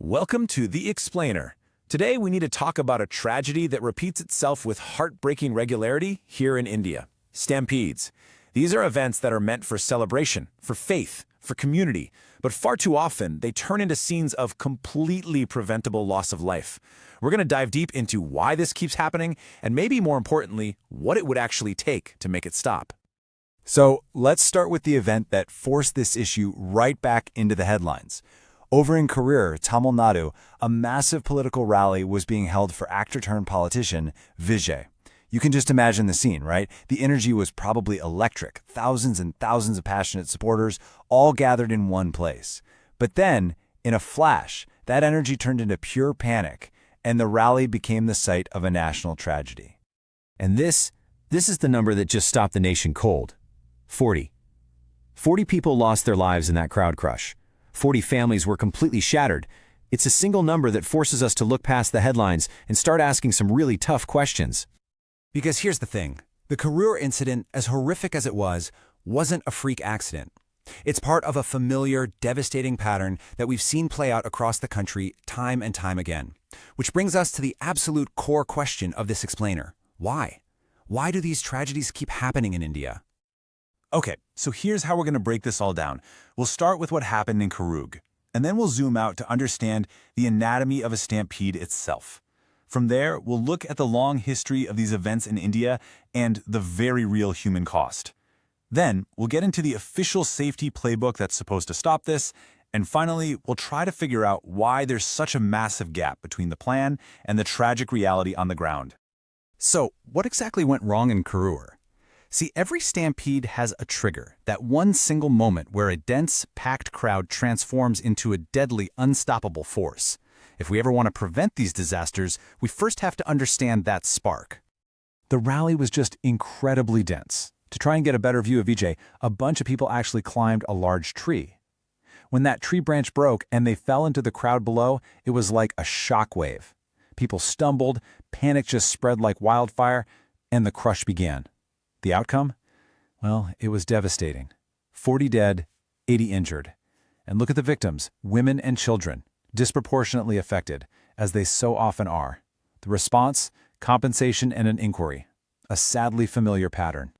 Welcome to The Explainer. Today we need to talk about a tragedy that repeats itself with heartbreaking regularity here in India. Stampedes. These are events that are meant for celebration, for faith, for community, but far too often they turn into scenes of completely preventable loss of life. We're going to dive deep into why this keeps happening and maybe more importantly, what it would actually take to make it stop. So let's start with the event that forced this issue right back into the headlines. Over in Karur, Tamil Nadu, a massive political rally was being held for actor-turned-politician Vijay. You can just imagine the scene, right? The energy was probably electric, thousands and thousands of passionate supporters all gathered in one place. But then, in a flash, that energy turned into pure panic, and the rally became the site of a national tragedy. And this is the number that just stopped the nation cold. 40. 40 people lost their lives in that crowd crush. 40 families were completely shattered. It's a single number that forces us to look past the headlines and start asking some really tough questions. Because here's the thing. The Karur incident, as horrific as it was, wasn't a freak accident. It's part of a familiar, devastating pattern that we've seen play out across the country time and time again. Which brings us to the absolute core question of this explainer. Why? Why do these tragedies keep happening in India? Okay, so here's how we're going to break this all down. We'll start with what happened in Karur, and then we'll zoom out to understand the anatomy of a stampede itself. From there, we'll look at the long history of these events in India and the very real human cost. Then, we'll get into the official safety playbook that's supposed to stop this, and finally, we'll try to figure out why there's such a massive gap between the plan and the tragic reality on the ground. So, what exactly went wrong in Karur? See, every stampede has a trigger, that one single moment where a dense, packed crowd transforms into a deadly, unstoppable force. If we ever want to prevent these disasters, we first have to understand that spark. The rally was just incredibly dense. To try and get a better view of Vijay, a bunch of people actually climbed a large tree. When that tree branch broke and they fell into the crowd below, it was like a shockwave. People stumbled, panic just spread like wildfire, and the crush began. The outcome? Well, it was devastating. 40 dead, 80 injured. And look at the victims, women and children, disproportionately affected, as they so often are. The response? Compensation and an inquiry. A sadly familiar pattern.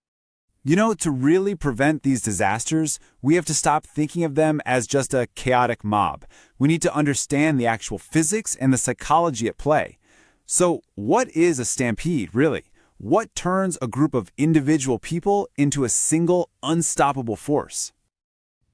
You know, to really prevent these disasters, we have to stop thinking of them as just a chaotic mob. We need to understand the actual physics and the psychology at play. So, what is a stampede, really? What turns a group of individual people into a single, unstoppable force?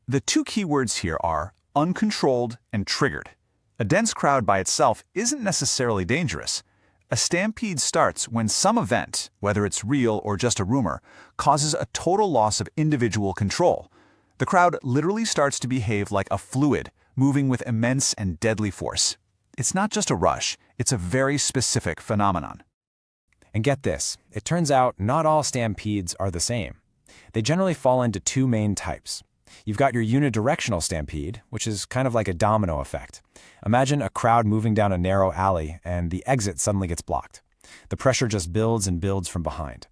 The two key words here are uncontrolled and triggered. A dense crowd by itself isn't necessarily dangerous. A stampede starts when some event, whether it's real or just a rumor, causes a total loss of individual control. The crowd literally starts to behave like a fluid, moving with immense and deadly force. It's not just a rush, it's a very specific phenomenon. And get this, it turns out not all stampedes are the same. They generally fall into two main types. You've got your unidirectional stampede, which is kind of like a domino effect. Imagine a crowd moving down a narrow alley and the exit suddenly gets blocked. The pressure just builds and builds from behind.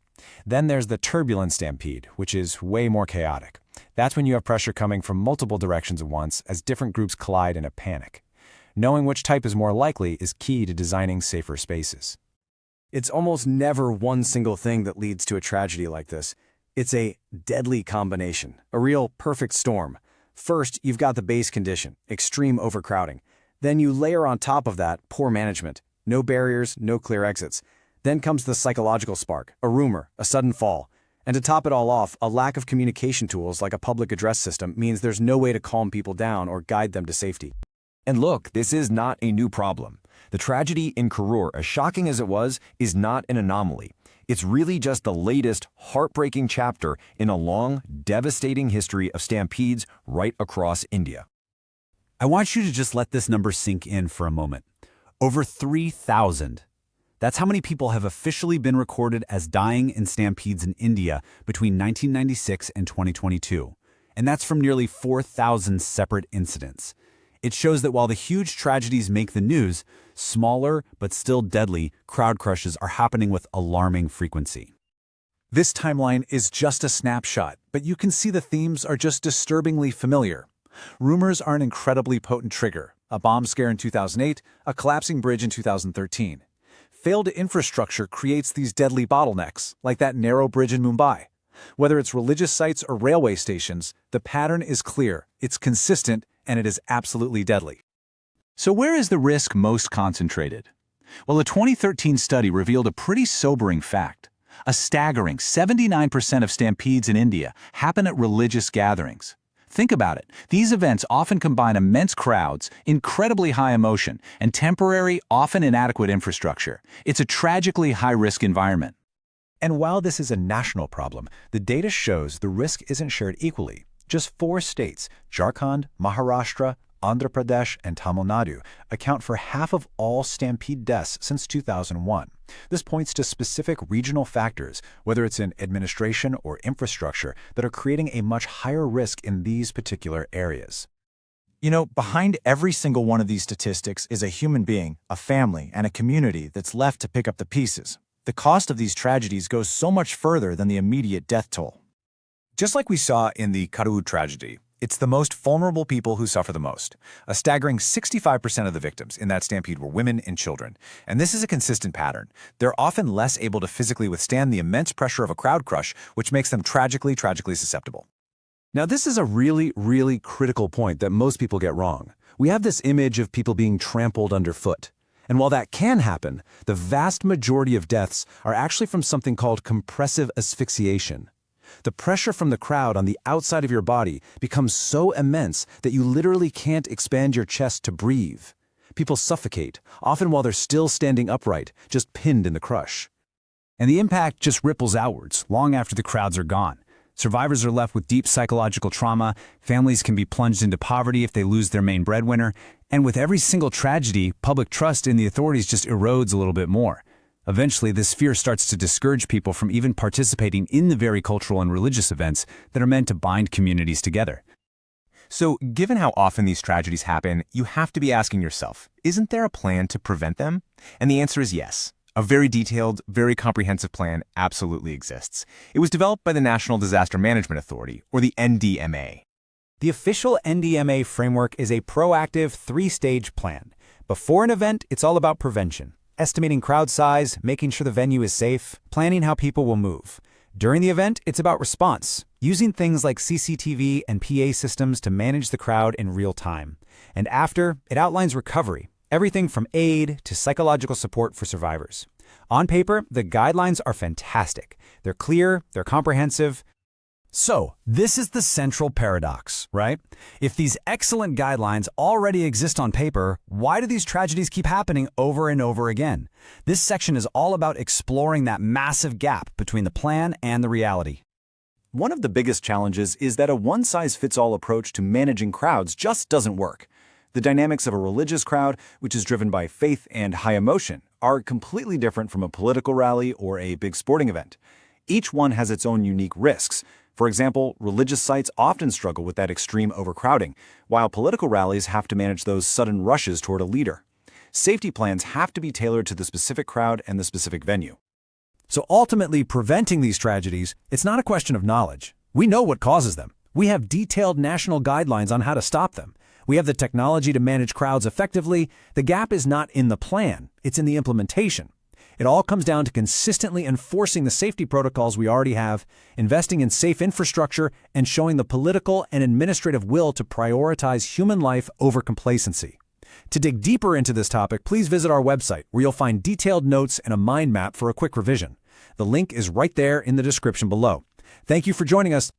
Then there's the turbulent stampede, which is way more chaotic. That's when you have pressure coming from multiple directions at once as different groups collide in a panic. Knowing which type is more likely is key to designing safer spaces. It's almost never one single thing that leads to a tragedy like this. It's a deadly combination, a real perfect storm. First, you've got the base condition, extreme overcrowding. Then you layer on top of that poor management, no barriers, no clear exits. Then comes the psychological spark, a rumor, a sudden fall. And to top it all off, a lack of communication tools like a public address system means there's no way to calm people down or guide them to safety. And look, this is not a new problem. The tragedy in Karur, as shocking as it was, is not an anomaly. It's really just the latest heartbreaking chapter in a long, devastating history of stampedes right across India. I want you to just let this number sink in for a moment. Over 3,000. That's how many people have officially been recorded as dying in stampedes in India between 1996 and 2022. And that's from nearly 4,000 separate incidents. It shows that while the huge tragedies make the news, smaller but still deadly crowd crushes are happening with alarming frequency. This timeline is just a snapshot, but you can see the themes are just disturbingly familiar. Rumors are an incredibly potent trigger, a bomb scare in 2008, a collapsing bridge in 2013. Failed infrastructure creates these deadly bottlenecks, like that narrow bridge in Mumbai. Whether it's religious sites or railway stations, the pattern is clear, it's consistent, and it is absolutely deadly. So where is the risk most concentrated? Well, a 2013 study revealed a pretty sobering fact. A staggering 79% of stampedes in India happen at religious gatherings. Think about it. These events often combine immense crowds, incredibly high emotion, and temporary, often inadequate infrastructure. It's a tragically high-risk environment. And while this is a national problem, the data shows the risk isn't shared equally. Just 4 states, Jharkhand, Maharashtra, Andhra Pradesh, and Tamil Nadu, account for half of all stampede deaths since 2001. This points to specific regional factors, whether it's in administration or infrastructure, that are creating a much higher risk in these particular areas. You know, behind every single one of these statistics is a human being, a family, and a community that's left to pick up the pieces. The cost of these tragedies goes so much further than the immediate death toll. Just like we saw in the Karur tragedy, it's the most vulnerable people who suffer the most. A staggering 65% of the victims in that stampede were women and children. And this is a consistent pattern. They're often less able to physically withstand the immense pressure of a crowd crush, which makes them tragically susceptible. Now, this is a really critical point that most people get wrong. We have this image of people being trampled underfoot. And while that can happen, the vast majority of deaths are actually from something called compressive asphyxiation. The pressure from the crowd on the outside of your body becomes so immense that you literally can't expand your chest to breathe. People suffocate, often while they're still standing upright, just pinned in the crush. And the impact just ripples outwards, long after the crowds are gone. Survivors are left with deep psychological trauma, families can be plunged into poverty if they lose their main breadwinner, and with every single tragedy, public trust in the authorities just erodes a little bit more. Eventually, this fear starts to discourage people from even participating in the very cultural and religious events that are meant to bind communities together. So, given how often these tragedies happen, you have to be asking yourself, isn't there a plan to prevent them? And the answer is yes. A very detailed, very comprehensive plan absolutely exists. It was developed by the National Disaster Management Authority, or the NDMA. The official NDMA framework is a proactive 3-stage plan. Before an event, it's all about prevention. Estimating crowd size, making sure the venue is safe, planning how people will move. During the event, it's about response, using things like CCTV and PA systems to manage the crowd in real time. And after, it outlines recovery, everything from aid to psychological support for survivors. On paper, the guidelines are fantastic. They're clear, they're comprehensive. So, this is the central paradox, right? If these excellent guidelines already exist on paper, why do these tragedies keep happening over and over again? This section is all about exploring that massive gap between the plan and the reality. One of the biggest challenges is that a one-size-fits-all approach to managing crowds just doesn't work. The dynamics of a religious crowd, which is driven by faith and high emotion, are completely different from a political rally or a big sporting event. Each one has its own unique risks. For example, religious sites often struggle with that extreme overcrowding, while political rallies have to manage those sudden rushes toward a leader. Safety plans have to be tailored to the specific crowd and the specific venue. So ultimately, preventing these tragedies, it's not a question of knowledge. We know what causes them. We have detailed national guidelines on how to stop them. We have the technology to manage crowds effectively. The gap is not in the plan, it's in the implementation. It all comes down to consistently enforcing the safety protocols we already have, investing in safe infrastructure, and showing the political and administrative will to prioritize human life over complacency. To dig deeper into this topic, please visit our website, where you'll find detailed notes and a mind map for a quick revision. The link is right there in the description below. Thank you for joining us.